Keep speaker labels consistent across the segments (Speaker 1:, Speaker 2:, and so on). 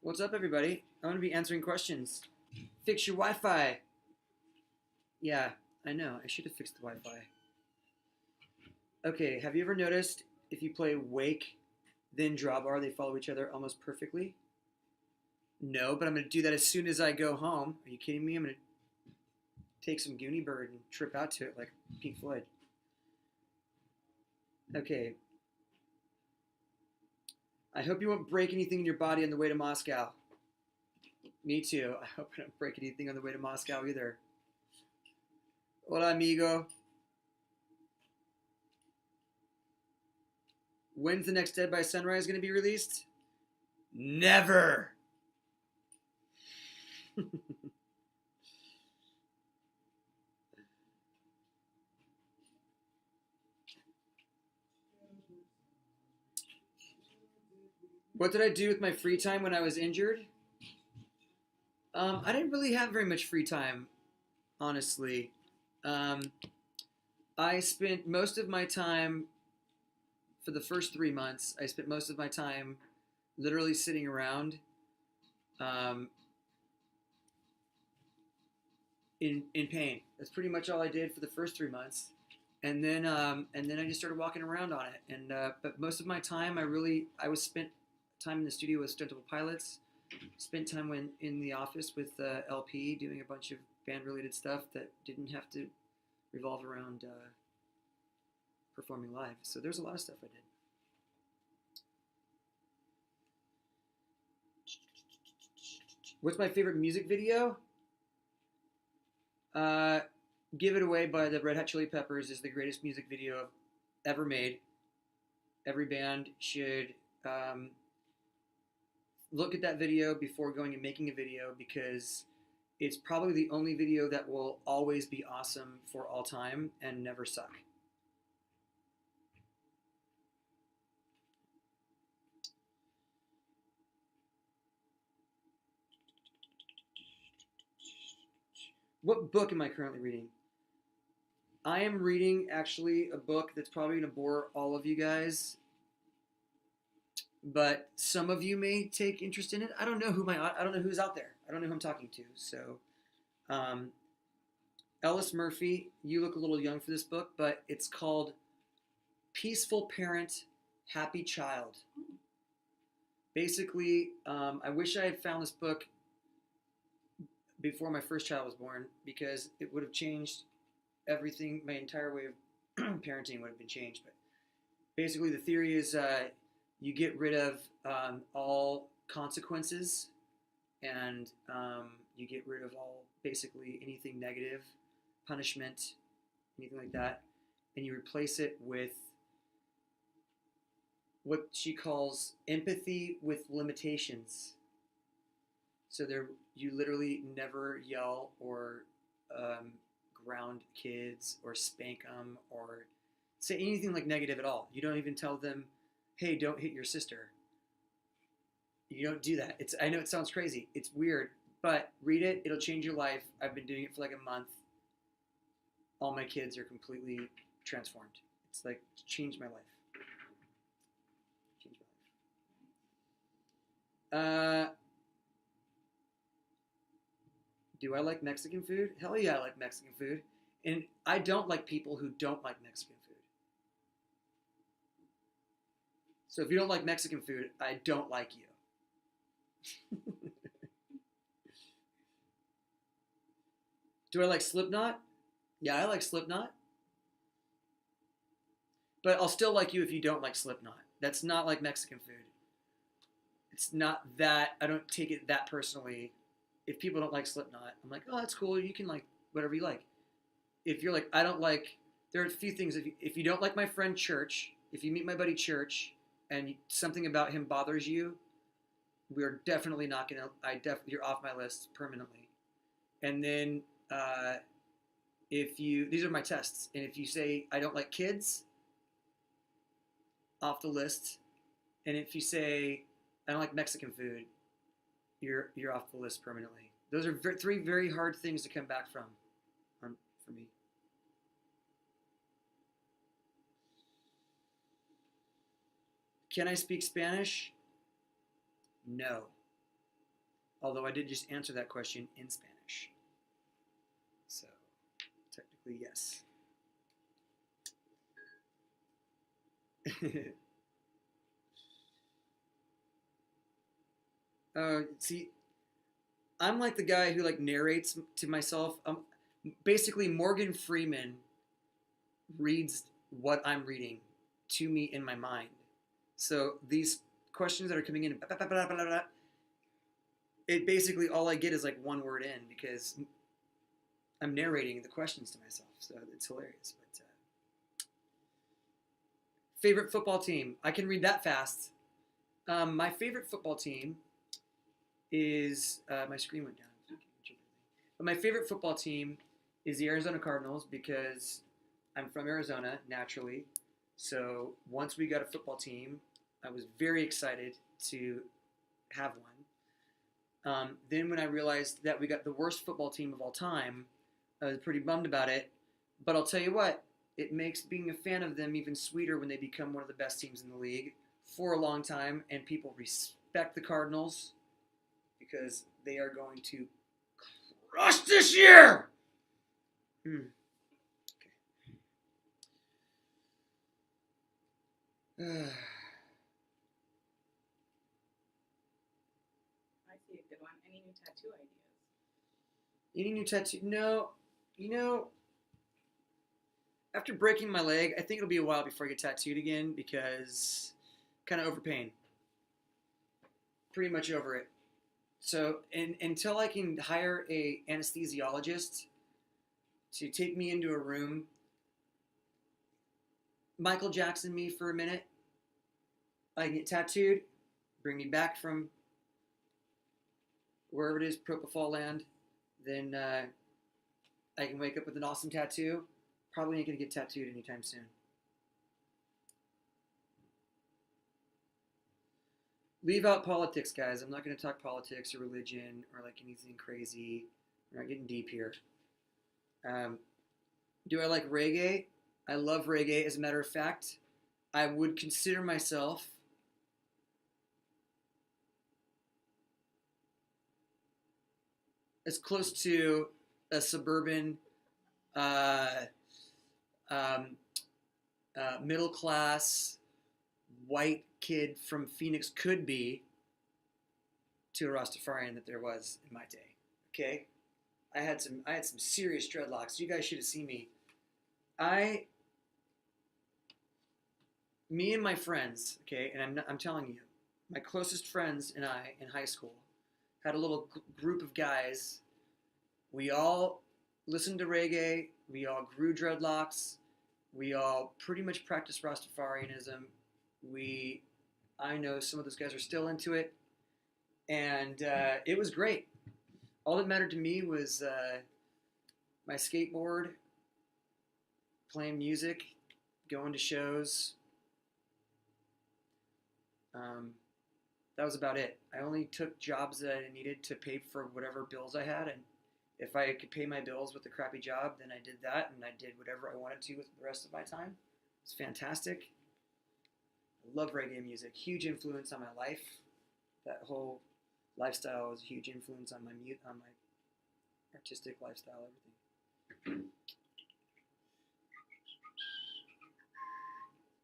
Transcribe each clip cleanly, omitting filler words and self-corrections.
Speaker 1: What's up, everybody? I'm going to be answering questions. Fix your Wi-Fi. Yeah, I know. I should have fixed the Wi-Fi. Okay, have you ever noticed if you play Wake, then Drawbar, they follow each other almost perfectly? No, but I'm going to do that as soon as I go home. Are you kidding me? I'm going to take some Goonie Bird and trip out to it like Pink Floyd. Okay. I hope you won't break anything in your body on the way to Moscow. Me too. I hope I don't break anything on the way to Moscow either. Hola, amigo. When's the next Dead by Sunrise going to be released? Never. What did I do with my free time when I was injured? I didn't really have very much free time, honestly. Um, I spent most of my time, for the first 3 months, I spent most of my time literally sitting around um, in pain. That's pretty much all I did for the first 3 months. And then I just started walking around on it. But most of my time, I was spent time in the studio with stuntable pilots. Spent time in the office with LP doing a bunch of band related stuff that didn't have to revolve around performing live. So there's a lot of stuff I did. What's my favorite music video? Give It Away by the Red Hot Chili Peppers is the greatest music video ever made. Every band should look at that video before going and making a video, because it's probably the only video that will always be awesome for all time and never suck. What book am I currently reading? I am reading actually a book that's probably going to bore all of you guys, but some of you may take interest in it. I don't know who's out there. I don't know who I'm talking to. So, um, Ellis Murphy, you look a little young for this book, but it's called Peaceful Parent, Happy Child. Basically, I wish I had found this book before my first child was born, because it would have changed everything. My entire way of parenting would have been changed. But basically, the theory is you get rid of all consequences, and you get rid of all, basically, anything negative, punishment, anything like that, and you replace it with what she calls empathy with limitations. So you literally never yell or ground kids or spank them or say anything like negative at all. You don't even tell them, hey, don't hit your sister. You don't do that. I know it sounds crazy. It's weird, but read it. It'll change your life. I've been doing it for like a month. All my kids are completely transformed. It's like changed my life. Changed my life. Do I like Mexican food? Hell yeah, I like Mexican food. And I don't like people who don't like Mexican food. So if you don't like Mexican food, I don't like you. Do I like Slipknot? Yeah, I like Slipknot. But I'll still like you if you don't like Slipknot. That's not like Mexican food. It's not that, I don't take it that personally. If people don't like Slipknot, I'm like, oh, that's cool. You can like whatever you like. If you're like, I don't like, there are a few things. If you don't like my friend Church, if you meet my buddy Church and something about him bothers you, we're definitely not going to, you're off my list permanently. And then these are my tests. And if you say, I don't like kids, off the list. And if you say, I don't like Mexican food, you're off the list permanently. Those are three very hard things to come back from for me. Can I speak Spanish? No. Although I did just answer that question in Spanish. So, technically, yes. See, I'm like the guy who like narrates to myself. Basically, Morgan Freeman reads what I'm reading to me in my mind. So these questions that are coming in, it basically all I get is like one word in because I'm narrating the questions to myself. So it's hilarious. But favorite football team? I can read that fast. My favorite football team is my screen went down. But my favorite football team is the Arizona Cardinals because I'm from Arizona naturally. So once we got a football team, I was very excited to have one. Then when I realized that we got the worst football team of all time, I was pretty bummed about it. But I'll tell you what, it makes being a fan of them even sweeter when they become one of the best teams in the league for a long time, and people respect the Cardinals because they are going to crush this year. Okay.
Speaker 2: I see a good one. Any new tattoo ideas?
Speaker 1: Any new tattoo? No. You know, after breaking my leg, I think it'll be a while before I get tattooed again because kind of over pain. Pretty much over it. So, until I can hire a anesthesiologist to take me into a room, Michael Jackson me for a minute, I can get tattooed, bring me back from wherever it is, Propofol land, then I can wake up with an awesome tattoo. Probably ain't gonna get tattooed anytime soon. Leave out politics, guys. I'm not gonna talk politics or religion or like anything crazy. We're not getting deep here. Um, do I like reggae? I love reggae. As a matter of fact, I would consider myself as close to a suburban, uh, um, middle class white kid from Phoenix could be to a Rastafarian that there was in my day. Okay, I had some serious dreadlocks. You guys should have seen me. I Me and my friends, okay, and I'm telling you, my closest friends and I in high school had a little group of guys. We all listened to reggae. We all grew dreadlocks. We all pretty much practiced Rastafarianism. I know some of those guys are still into it, and it was great. All that mattered to me was my skateboard, playing music, going to shows. Um, that was about it. I only took jobs that I needed to pay for whatever bills I had, and if I could pay my bills with a crappy job, then I did that, and I did whatever I wanted to with the rest of my time. It's fantastic. I love reggae music. Huge influence on my life. That whole lifestyle was a huge influence on on my artistic lifestyle, everything.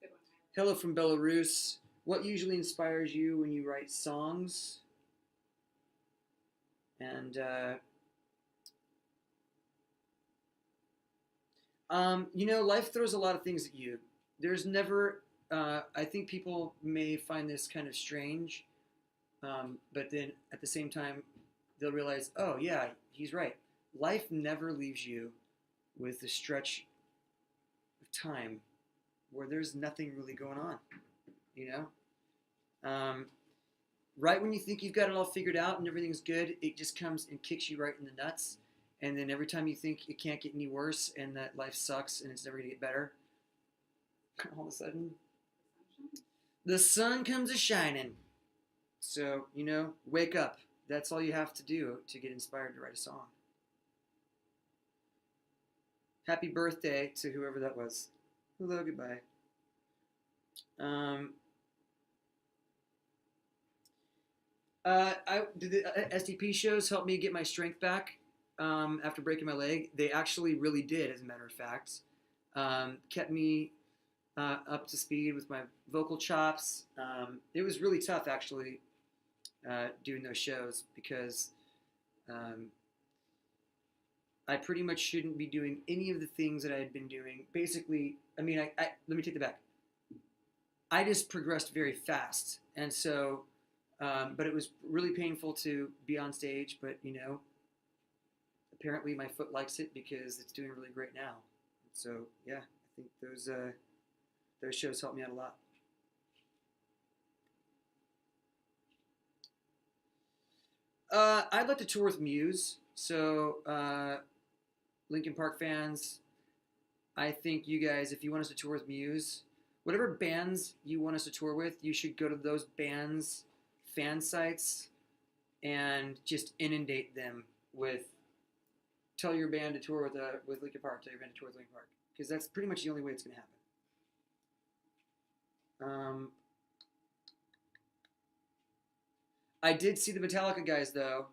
Speaker 2: Good one,
Speaker 1: Hello from Belarus. What usually inspires you when you write songs? And life throws a lot of things at you. There's never. I think people may find this kind of strange, but then at the same time, they'll realize, oh yeah, he's right. Life never leaves you with a stretch of time where there's nothing really going on. You know, right when you think you've got it all figured out and everything's good, it just comes and kicks you right in the nuts. And then every time you think it can't get any worse and that life sucks and it's never gonna get better, all of a sudden, the sun comes a shining. So, wake up. That's all you have to do to get inspired to write a song. Happy birthday to whoever that was. Hello, goodbye. Um, I did the SDP shows help me get my strength back after breaking my leg. They actually really did, as a matter of fact. Kept me up to speed with my vocal chops. It was really tough, actually, doing those shows because um, I pretty much shouldn't be doing any of the things that I had been doing. Basically, I mean, let me take that back. I just progressed very fast, and so, but it was really painful to be on stage. But apparently my foot likes it because it's doing really great now. So yeah, I think those shows helped me out a lot. I'd like to tour with Muse. So Linkin Park fans, I think you guys, if you want us to tour with Muse, whatever bands you want us to tour with, you should go to those bands' fan sites and just inundate them with tell your band to tour with Linkin Park, tell your band to tour with Linkin Park, because that's pretty much the only way it's going to happen. I did see the Metallica guys though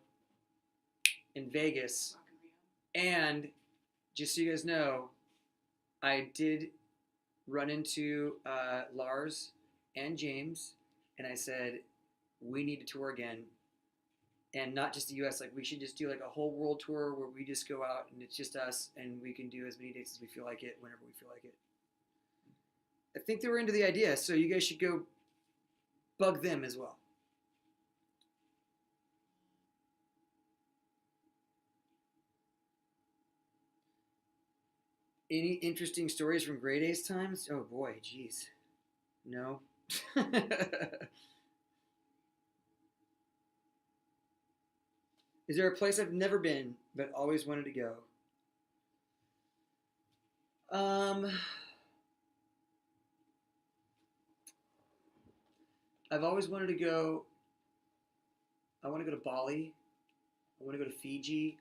Speaker 1: in Vegas,
Speaker 2: Rock and Rio.
Speaker 1: and just so you guys know, I did run into Lars and James, and I said we need to tour again, and not just the U.S. Like we should just do like a whole world tour where we just go out and it's just us, and we can do as many dates as we feel like it, whenever we feel like it. I think they were into the idea, so you guys should go bug them as well. Any interesting stories from Grey Days times? Oh boy, jeez. No. Is there a place I've never been but always wanted to go? Um, I've always wanted to go. I want to go to Bali. I want to go to Fiji.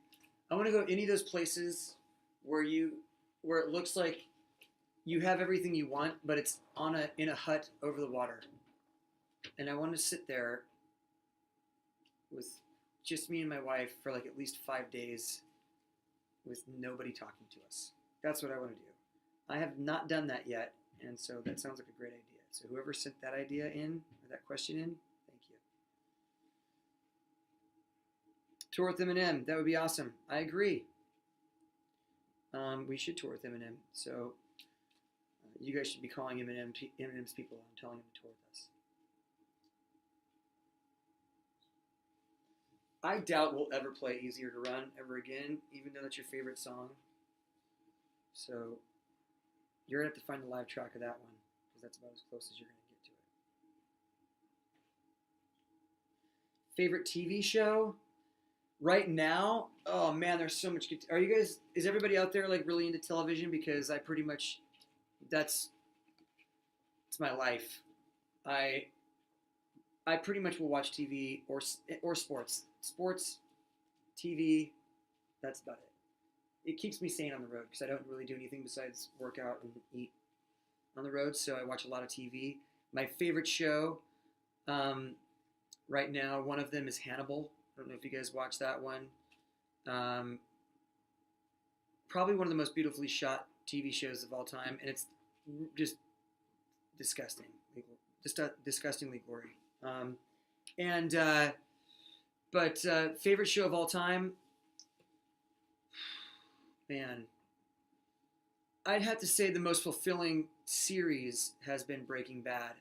Speaker 1: I want to go any of those places where where it looks like you have everything you want, but it's in a hut over the water. And I want to sit there with just me and my wife for like at least 5 days with nobody talking to us. That's what I want to do. I have not done that yet, and so that sounds like a great idea. So whoever sent that idea in, or that question in, thank you. Tour with Eminem, that would be awesome. I agree. We should tour with Eminem. So you guys should be calling Eminem's people and telling them to tour with us. I doubt we'll ever play Easier to Run ever again, even though that's your favorite song. So you're going to have to find the live track of that one, because that's about as close as you're going to get to it. Favorite TV show? Right now? Oh man, there's so much good. Is everybody out there like really into television? Because I pretty much, it's my life. I pretty much will watch TV or sports. Sports, TV, that's about it. It keeps me sane on the road because I don't really do anything besides work out and eat on the road. So I watch a lot of TV. My favorite show right now, one of them is Hannibal. I don't know if you guys watch that one. Probably one of the most beautifully shot TV shows of all time, and it's just disgusting, disgustingly gory. But favorite show of all time, man, I'd have to say the most fulfilling series has been Breaking Bad.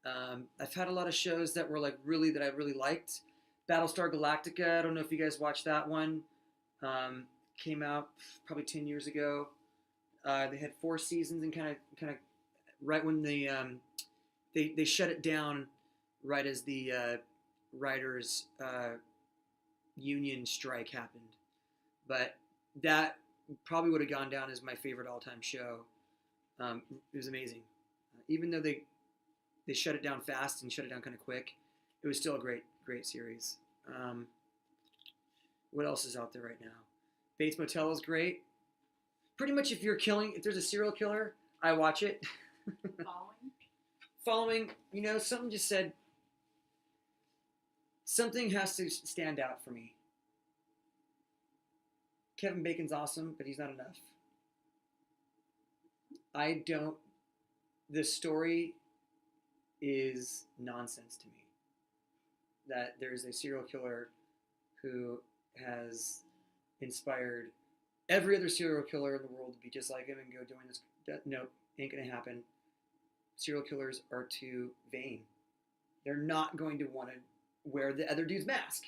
Speaker 1: I've had a lot of shows that were that I really liked. Battlestar Galactica. I don't know if you guys watched that one. Came out probably 10 years ago. They had 4 seasons, and kind of right when they shut it down, right as the writers' union strike happened. But that probably would have gone down as my favorite all-time show. It was amazing. Even though they shut it down fast and shut it down kind of quick, it was still a great series. What else is out there right now? Bates Motel is great. Pretty much if there's a serial killer, I watch it.
Speaker 2: Following?
Speaker 1: Following, something just said, something has to stand out for me. Kevin Bacon's awesome, but he's not enough. I don't. The story is nonsense to me. That there's a serial killer who has inspired every other serial killer in the world to be just like him and go doing this. Nope, ain't gonna happen. Serial killers are too vain. They're not going to want to wear the other dude's mask.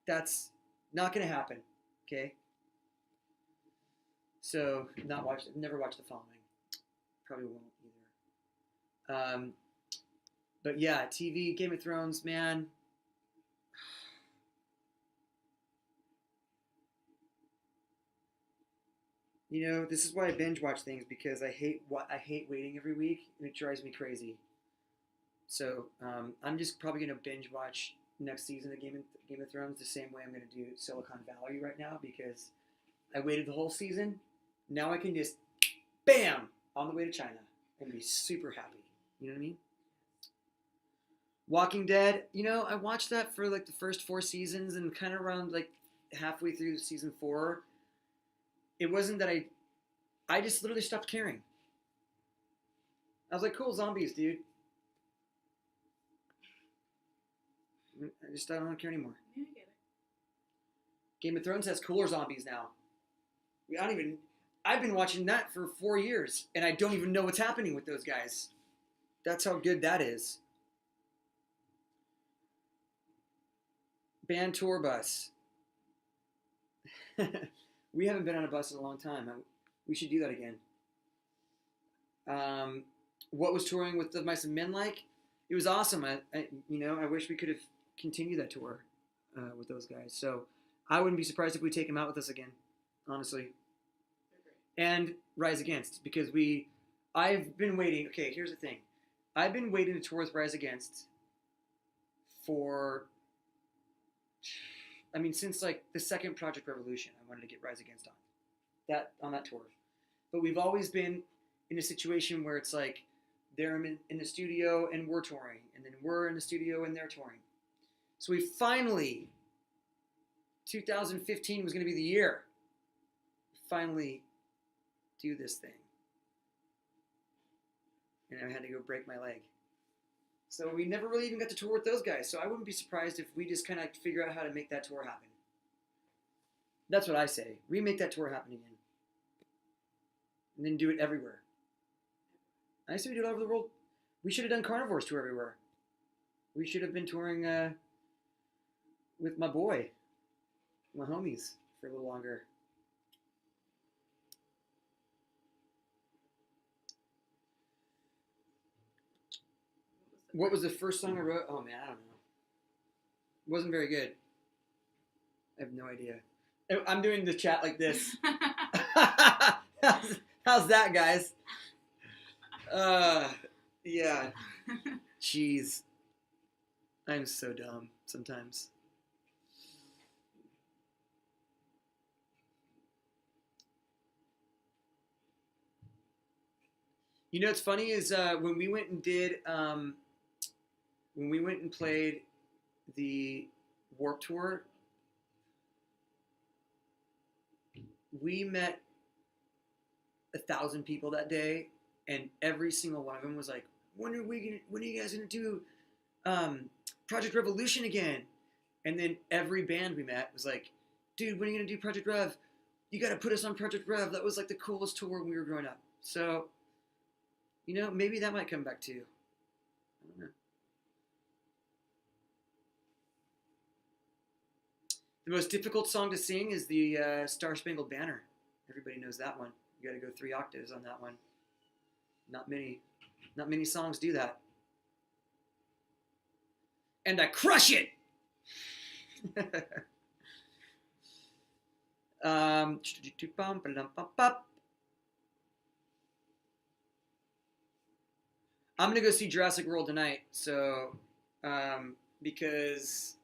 Speaker 1: That's not gonna happen. Okay. So never watched The Following. Probably won't either. But yeah, TV, Game of Thrones, man. You know, this is why I binge watch things, because I hate waiting every week, and it drives me crazy. So I'm just probably gonna binge watch next season of Game of Thrones the same way I'm gonna do Silicon Valley right now, because I waited the whole season. Now I can just bam on the way to China and be super happy. You know what I mean? Walking Dead. You know, I watched that for like the first 4 seasons, and kind of around like halfway through season 4. It wasn't that I just literally stopped caring. I was like, cool, zombies, dude. I don't care anymore.
Speaker 2: Yeah, I get it.
Speaker 1: Game of Thrones has cooler zombies now. I've been watching that for 4 years, and I don't even know what's happening with those guys. That's how good that is. Band tour bus. We haven't been on a bus in a long time. We should do that again. What was touring with the Mice and Men like? It was awesome. I wish we could have continued that tour with those guys. So I wouldn't be surprised if we take them out with us again, honestly. And Rise Against, because I've been waiting. Okay, here's the thing. I've been waiting to tour with Rise Against since like the second Project Revolution. I wanted to get Rise Against on that tour. But we've always been in a situation where it's like they're in the studio and we're touring, and then we're in the studio and they're touring. So we finally, 2015 was going to be the year. Finally do this thing. And I had to go break my leg. So we never really even got to tour with those guys. So I wouldn't be surprised if we just kind of figure out how to make that tour happen. That's what I say. Remake that tour happen again. And then do it everywhere. I say we do it all over the world. We should have done Carnivore's tour everywhere. We should have been touring with my homies, for a little longer. What was the first song I wrote? Oh man, I don't know. It wasn't very good. I have no idea. I'm doing the chat like this. How's that, guys? Yeah. Jeez. I'm so dumb sometimes. You know what's funny is when we went and played the Warped Tour, we met 1,000 people that day, and every single one of them was like, when are you guys gonna do Project Revolution again? And then every band we met was like, dude, when are you gonna do Project Rev? You gotta put us on Project Rev. That was like the coolest tour when we were growing up. So, you know, maybe that might come back too. I don't know. The most difficult song to sing is the Star Spangled Banner. Everybody knows that one. You got to go 3 octaves on that one. Not many songs do that. And I crush it. I'm gonna go see Jurassic World tonight. So, because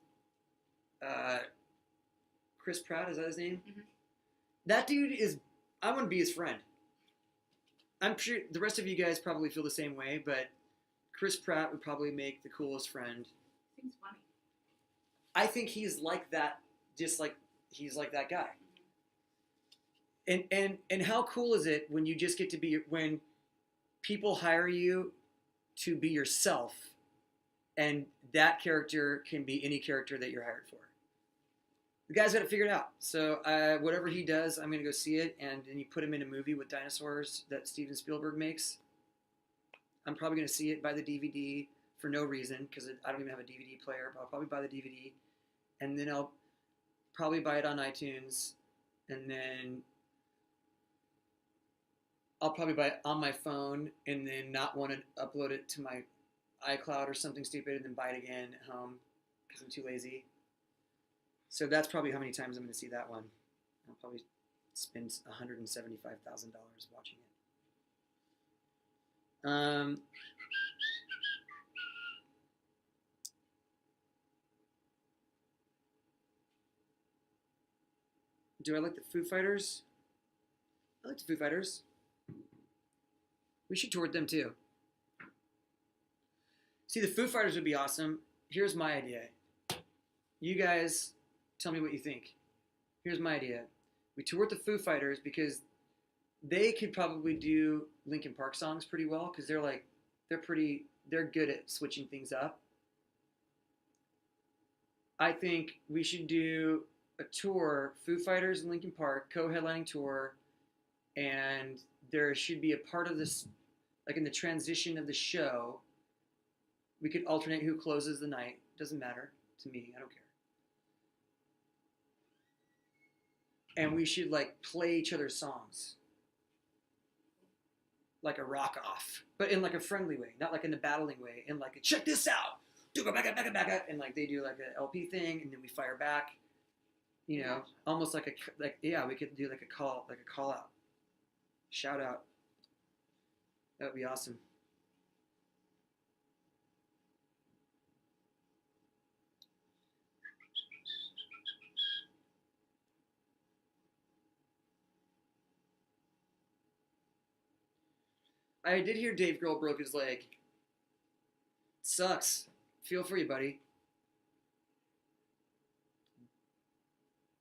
Speaker 1: Chris Pratt, is that his name?
Speaker 2: Mm-hmm.
Speaker 1: That dude is. I want to be his friend. I'm sure the rest of you guys probably feel the same way, but Chris Pratt would probably make the coolest friend.
Speaker 2: Seems funny.
Speaker 1: I think he's like that, just like he's like that guy. And how cool is it when you just get to be, when people hire you to be yourself, and that character can be any character that you're hired for. The guy's got it figured out. So whatever he does, I'm going to go see it. And then you put him in a movie with dinosaurs that Steven Spielberg makes. I'm probably going to see it, buy the DVD for no reason, because I don't even have a DVD player, but I'll probably buy the DVD. And then I'll probably buy it on iTunes. And then I'll probably buy it on my phone and then not want to upload it to my iCloud or something stupid, and then buy it again at home because I'm too lazy. So that's probably how many times I'm going to see that one. I'll probably spend $175,000 watching it. Do I like the Foo Fighters? I like the Foo Fighters. We should tour with them too. See, the Foo Fighters would be awesome. Here's my idea. You guys tell me what you think. Here's my idea. We tour with the Foo Fighters because they could probably do Linkin Park songs pretty well, because they're good at switching things up. I think we should do a tour, Foo Fighters and Linkin Park, co-headlining tour, and there should be a part of this, like in the transition of the show, we could alternate who closes the night. Doesn't matter to me. I don't care. And we should like play each other's songs. Like a rock off. But in like a friendly way. Not like in a battling way. In like a check this out. Do go back up. And like they do like a LP thing, and then we fire back. You know, almost like we could do like a call out. Shout out. That would be awesome. I did hear Dave Grohl broke his leg. Sucks. Feel for you, buddy.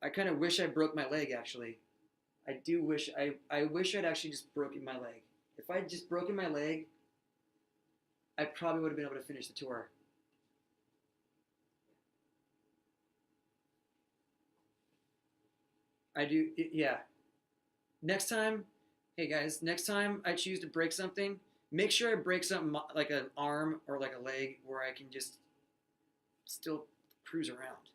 Speaker 1: I kind of wish I broke my leg, actually. I do wish I wish I'd actually just broken my leg. If I'd just broken my leg, I probably would have been able to finish the tour. I do, yeah. Next time, hey guys, next time I choose to break something, make sure I break something like an arm or like a leg where I can just still cruise around.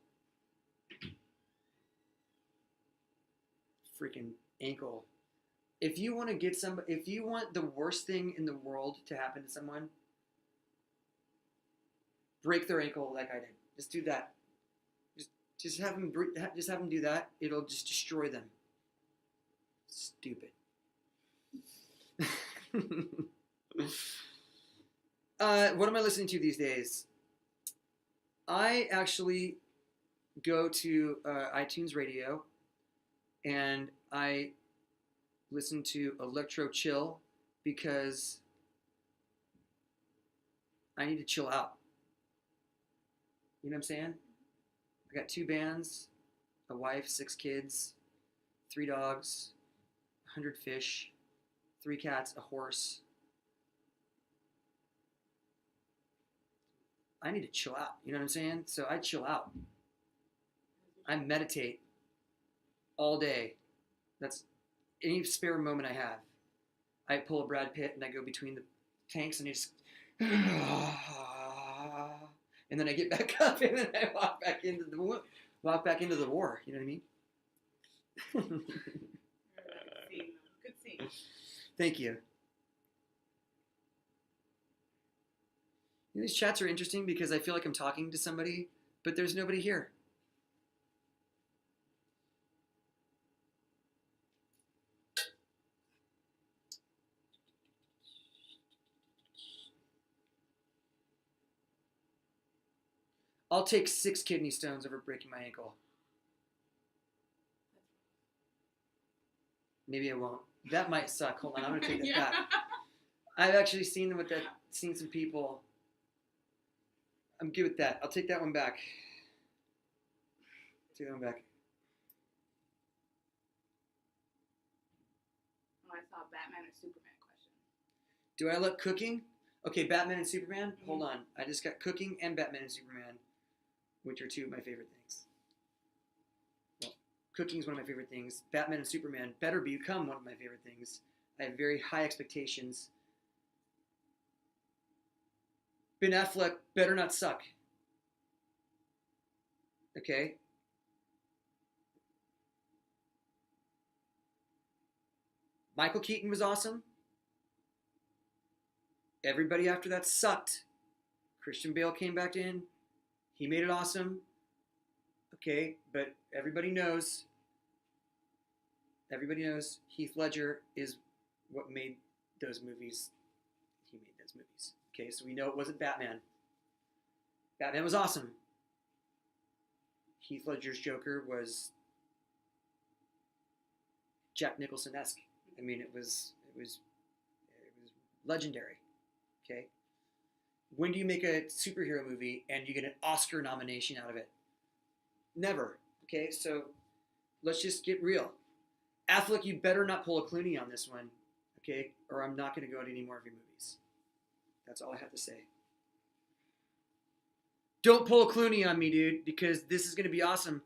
Speaker 1: Freaking ankle. If you want the worst thing in the world to happen to someone, break their ankle like I did. Just do that. Just have them do that. It'll just destroy them. Stupid. What am I listening to these days? I actually go to iTunes Radio, and I listen to Electro Chill because I need to chill out. You know what I'm saying? I got 2 bands, a wife, 6 kids, 3 dogs, 100 fish, 3 cats, a horse. I need to chill out. You know what I'm saying? So I chill out. I meditate all day. That's any spare moment I have. I pull a Brad Pitt and I go between the tanks and I just and then I get back up and then I walk back into the war. You know what I mean?
Speaker 2: Good scene.
Speaker 1: Thank you. These chats are interesting because I feel like I'm talking to somebody, but there's nobody here. I'll take 6 kidney stones over breaking my ankle. Maybe I won't. That might suck. Hold on, I'm gonna take that back. I've actually seen some people. I'm good with that. I'll take that one back. Take that one back.
Speaker 2: Oh, I saw Batman and Superman question.
Speaker 1: Do I like cooking? Okay, Batman and Superman? Hold on. I just got cooking and Batman and Superman, which are two of my favorite things. Well, cooking is one of my favorite things. Batman and Superman better become one of my favorite things. I have very high expectations. Ben Affleck better not suck. Okay? Michael Keaton was awesome. Everybody after that sucked. Christian Bale came back in. He made it awesome. Okay, but everybody knows Heath Ledger is what made those movies. He made those movies. Okay, so we know it wasn't Batman. Batman was awesome. Heath Ledger's Joker was Jack Nicholson-esque. I mean, it was legendary. Okay. When do you make a superhero movie and you get an Oscar nomination out of it? Never. Okay, so let's just get real. Affleck, you better not pull a Clooney on this one, okay? Or I'm not going to go to any more of your movies. That's all I have to say. Don't pull a Clooney on me, dude, because this is going to be awesome.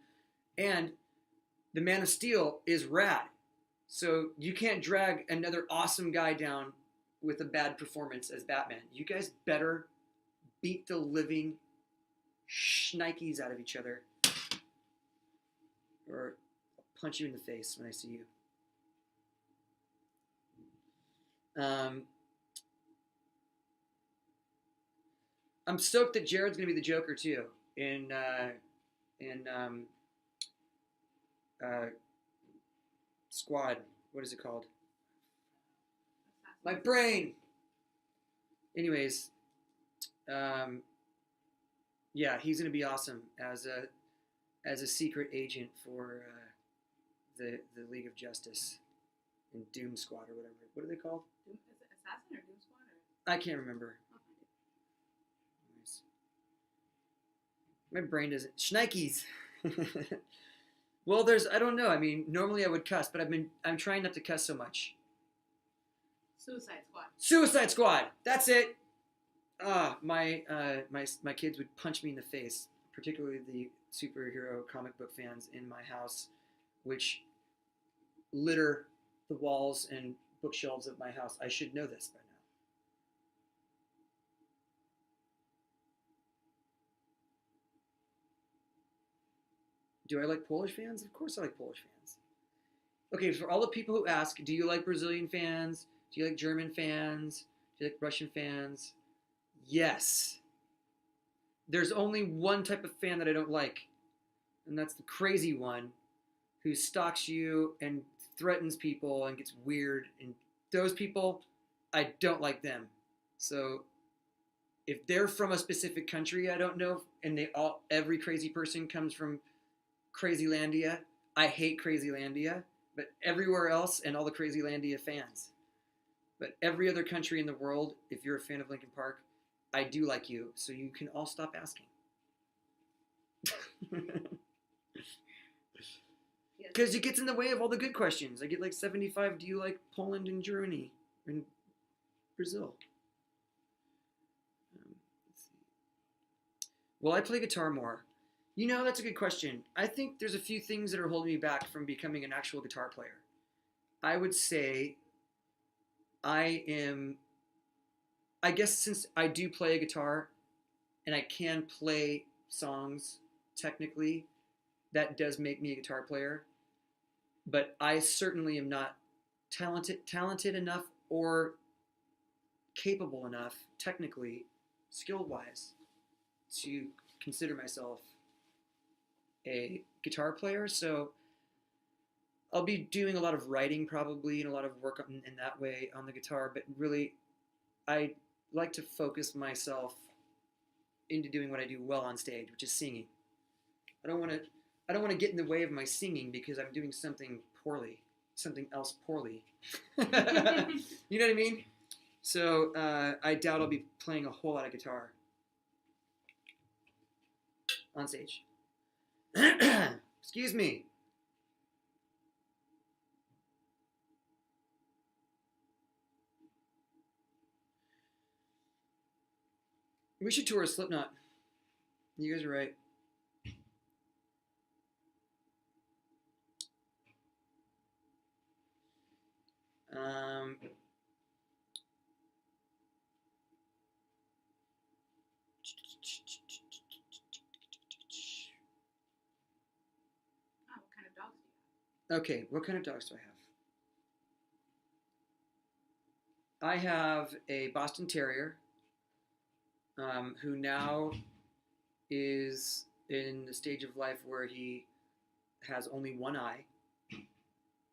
Speaker 1: And the Man of Steel is rad. So you can't drag another awesome guy down with a bad performance as Batman. You guys better beat the living shnikes out of each other, or I'll punch you in the face when I see you. I'm stoked that Jared's gonna be the Joker too in Squad. What is it called? My brain. Anyways, yeah, he's gonna be awesome as a secret agent for the League of Justice in Doom Squad or whatever. What are they called?
Speaker 2: Is it Assassin or Doom Squad? Or?
Speaker 1: I can't remember. Anyways. My brain doesn't. Shnikes. Well, I don't know. I mean, normally I would cuss, but I'm trying not to cuss so much.
Speaker 2: Suicide Squad.
Speaker 1: Suicide Squad. That's it. My kids would punch me in the face, particularly the superhero comic book fans in my house, which litter the walls and bookshelves of my house. I should know this by now. Do I like Polish fans? Of course I like Polish fans. Okay, for all the people who ask, do you like Brazilian fans? Do you like German fans? Do you like Russian fans? Yes. There's only one type of fan that I don't like, and that's the crazy one who stalks you and threatens people and gets weird. And those people, I don't like them. So if they're from a specific country I don't know, and every crazy person comes from Crazylandia, I hate Crazylandia, but everywhere else and all the Crazylandia fans. But every other country in the world, if you're a fan of Linkin Park, I do like you, so you can all stop asking. Because it gets in the way of all the good questions. I get like 75, do you like Poland and Germany and Brazil? Let's see. Will I play guitar more? You know, that's a good question. I think there's a few things that are holding me back from becoming an actual guitar player. I would say I guess since I do play a guitar and I can play songs technically, that does make me a guitar player. But I certainly am not talented enough or capable enough, technically, skill-wise, to consider myself a guitar player. So I'll be doing a lot of writing probably and a lot of work in that way on the guitar. But really, I like to focus myself into doing what I do well on stage, which is singing. I don't want to get in the way of my singing because I'm doing something else poorly. You know what I mean? So I doubt I'll be playing a whole lot of guitar on stage. Excuse me. We should tour a Slipknot. You guys are right. Um,
Speaker 2: Oh, what kind of dogs do you
Speaker 1: okay, what kind of dogs do I have? I have a Boston Terrier who now is in the stage of life where he has only one eye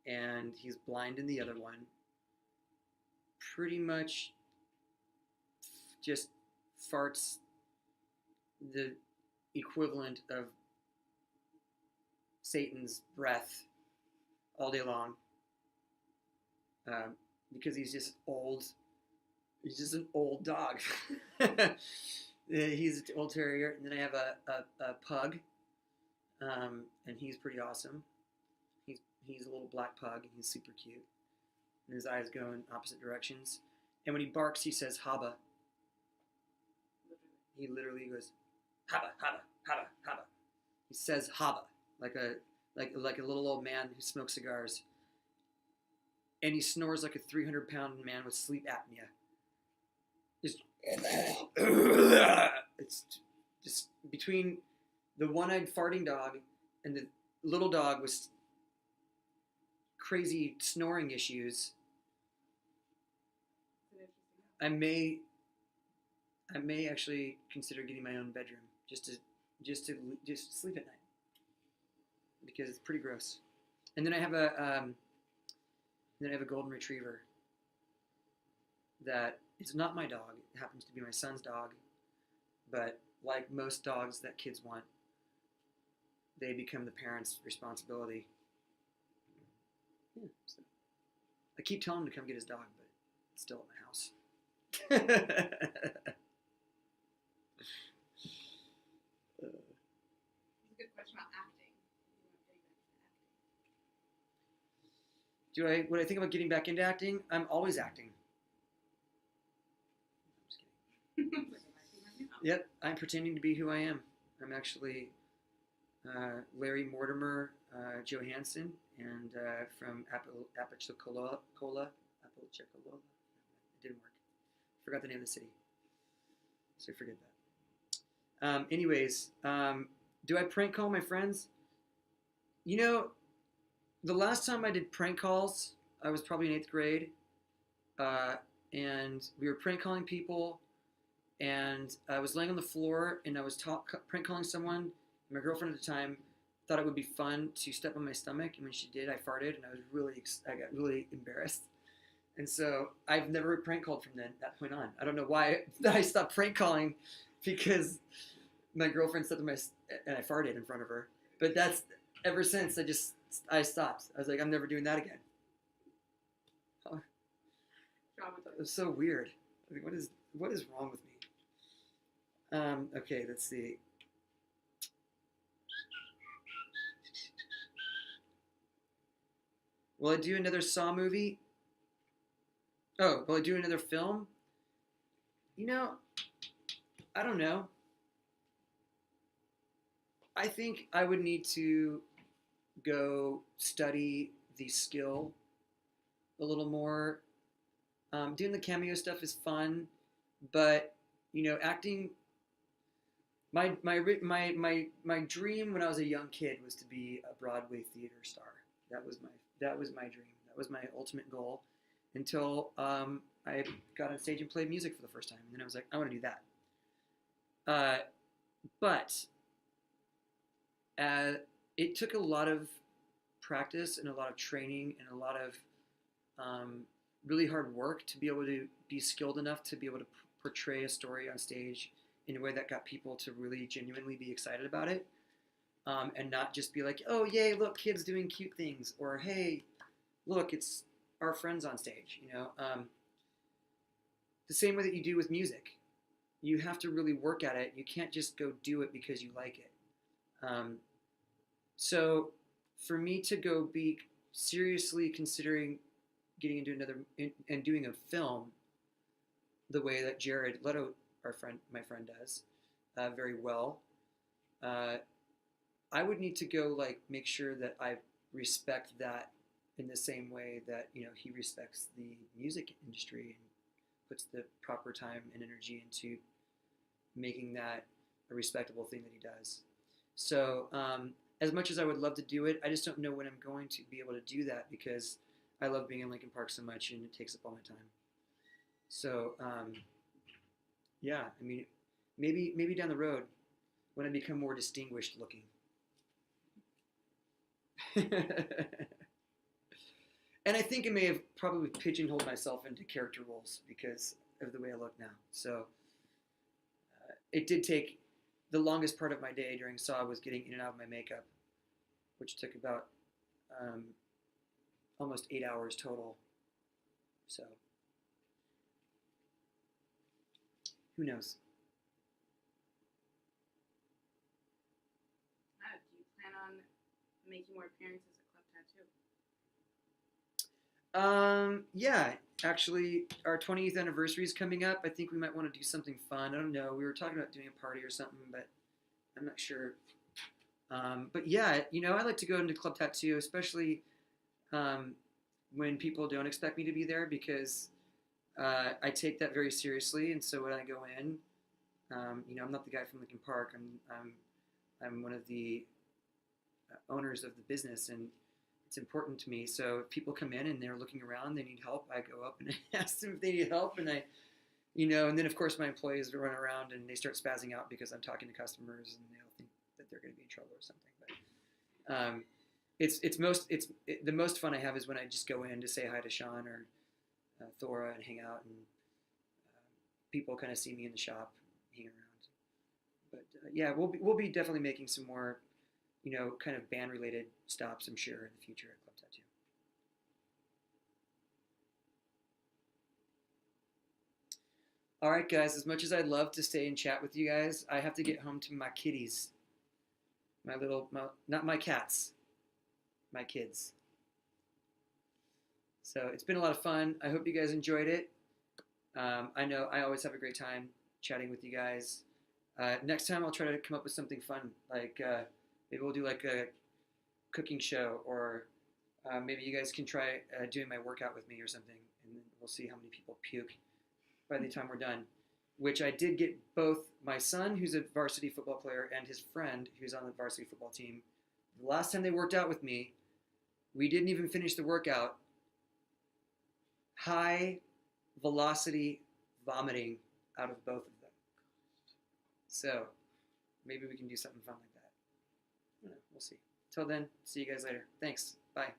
Speaker 1: and he's blind in the other one. Pretty much just farts the equivalent of Satan's breath all day long because he's just old. He's just an old dog. He's an old terrier. And then I have a pug, and he's pretty awesome. He's a little black pug, and he's super cute. And his eyes go in opposite directions. And when he barks, he says "haba." He literally goes "haba, haba, haba, haba." He says "haba" like a little old man who smokes cigars. And he snores like a 300-pound man with sleep apnea. Just it's just between the one-eyed farting dog and the little dog with crazy snoring issues. I may actually consider getting my own bedroom just to sleep at night because it's pretty gross. And then I have a golden retriever that it's not my dog. It happens to be my son's dog. But like most dogs that kids want, they become the parents' responsibility. Yeah, so I keep telling him to come get his dog, but it's still at my house.
Speaker 2: It's a good question about acting.
Speaker 1: What I think about getting back into acting? I'm always acting. I'm just kidding. Yep, I'm pretending to be who I am. I'm actually Larry Mortimer Johansson, and from Apalachicola. It didn't work. Forgot the name of the city, so forget that. Anyways, do I prank call my friends? You know, the last time I did prank calls, I was probably in 8th grade, and we were prank calling people, and I was laying on the floor, and I was prank calling someone. My girlfriend at the time thought it would be fun to step on my stomach, and when she did, I farted, and I got really embarrassed. And so I've never prank called from that point on. I don't know why I stopped prank calling, because my girlfriend stepped on and I farted in front of her. But that's ever since I stopped. I was like, I'm never doing that again. It was so weird. I mean, what is wrong with me? Okay, let's see. Will I do another Saw movie? Oh, will I do another film? You know, I don't know. I think I would need to go study the skill a little more. Doing the cameo stuff is fun, but acting. My dream when I was a young kid was to be a Broadway theater star. That was my dream. That was my ultimate goal. Until I got on stage and played music for the first time, and then I was like, I want to do that. But it took a lot of practice and a lot of training and a lot of really hard work to be able to be skilled enough to be able to portray a story on stage in a way that got people to really genuinely be excited about it, and not just be like, oh yay, look, kids doing cute things, or hey, look, it's our friends on stage. The same way that you do with music. You have to really work at it. You can't just go do it because you like it. So for me to go be seriously considering getting into and doing a film the way that Jared Leto, my friend, does very well, uh, I would need to go like make sure that I respect that in the same way that he respects the music industry and puts the proper time and energy into making that a respectable thing that he does. So as much as I would love to do it, I just don't know when I'm going to be able to do that because I love being in Lincoln Park so much and it takes up all my time. So yeah, I mean, maybe down the road when I become more distinguished looking. And I think I may have probably pigeonholed myself into character roles because of the way I look now. So it did take the longest part of my day during Saw was getting in and out of my makeup, which took about um, almost 8 hours total. So who knows?
Speaker 2: Do you plan on making more appearances at Club Tattoo?
Speaker 1: Yeah, actually, our 20th anniversary is coming up. I think we might want to do something fun. I don't know. We were talking about doing a party or something, but I'm not sure. But yeah, I like to go into Club Tattoo, especially um, when people don't expect me to be there because I take that very seriously. And so when I go in, I'm not the guy from Lincoln Park. I'm one of the owners of the business, and it's important to me. So if people come in and they're looking around, they need help, I go up and ask them if they need help, and and then of course my employees run around and they start spazzing out because I'm talking to customers and they'll think that they're going to be in trouble or something. But the most fun I have is when I just go in to say hi to Sean or Thora and hang out, and people kind of see me in the shop, hang around. But yeah, we'll be definitely making some more, kind of band related stops, I'm sure, in the future at Club Tattoo. All right, guys. As much as I'd love to stay and chat with you guys, I have to get home to my kitties, not my cats, my kids. So it's been a lot of fun. I hope you guys enjoyed it. I know I always have a great time chatting with you guys. Next time I'll try to come up with something fun, like maybe we'll do like a cooking show, or maybe you guys can try doing my workout with me or something, and then we'll see how many people puke by the time we're done. Which I did get both my son, who's a varsity football player, and his friend, who's on the varsity football team. The last time they worked out with me, we didn't even finish the workout. High velocity vomiting out of both of them. So maybe we can do something fun like that. I don't know, we'll see. Till then, see you guys later. Thanks. Bye.